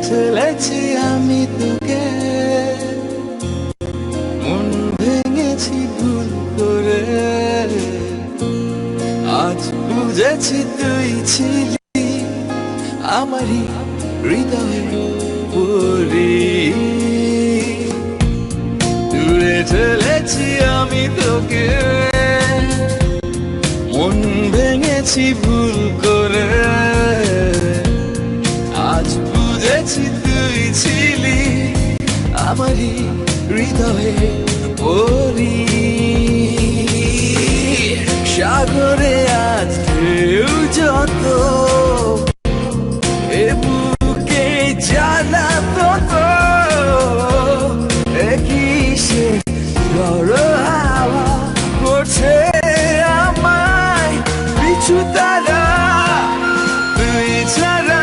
ঠেলেছি আমি তোকে, মন ভেঙেছি ভুল করে, আজ বুঝেছি তুই ছিলি আমারই হৃদয়ের পরি। দূরে ঠেলেছি আমি তোকে, মন ভেঙেছি ভুল করে, আজ বুঝেছি তুই ছিলি আমারই হৃদয়ে পরি। সাগরে আজ ঢেউ যত, এ বুকে জ্বালা তত, কিসে ঝড় হাওয়া করছে আমায় পিছু তারা। তুই ছাড়া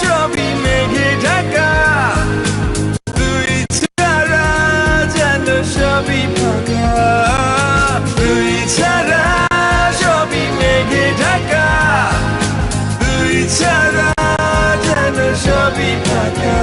সবই মেঘে ঢাকা, তুই ছাড়া যেন সবই ফাঁকা। তুই ছাড়া সবই মেঘে ঢাকা, তুই ছাড়া যেন সবই ফাঁকা।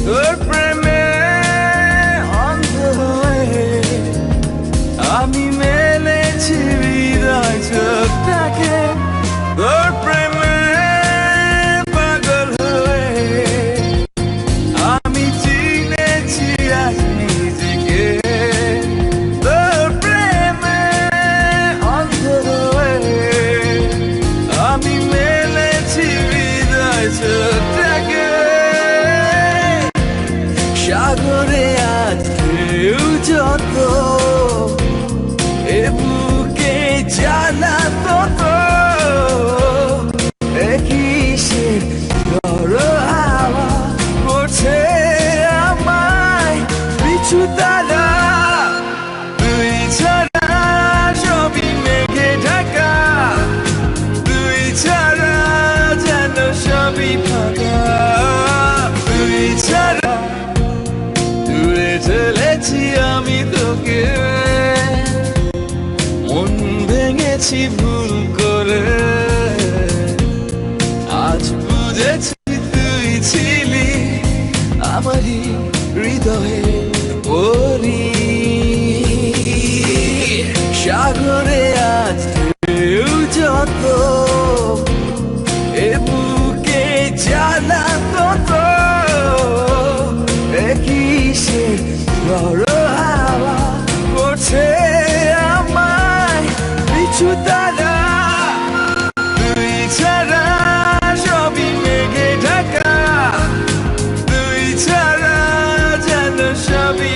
তোর প্রেমে অন্ধ হয়ে আমি মেলেছি হৃদয় চোখটাকে। তোর প্রেমে পাগল হয়ে আমি চিনেছি আজ নিজেকে। তোর প্রেমে অন্ধ হয়ে আমি মেলেছি হৃদয় চোখটাকে। সাগরে আজ ঢেউ যত, এ বুকে জ্বালা তত, কিসে ঝড় হাওয়া করছে আমায় পিছু তারা। তুই ছাড়া সবই মেঘে ঢাকা, তুই ছাড়া যেন সবই ফাঁকা। তুই ছাড়া দূরে ঠেলেছি আমি তোকে, মন ভেঙেছি ভুল করে, আজ বুঝেছি তুই ছিলি আমারই হৃদয়ে পরি। সাগরে আজ ঢেউ যত, এ বুকে জ্বালা তত, কিসে ঝড় হাওয়া করছে আমায় পিছু তারা। তুই ছাড়া সবই মেঘে ঢাকা, তুই ছাড়া যেন সবই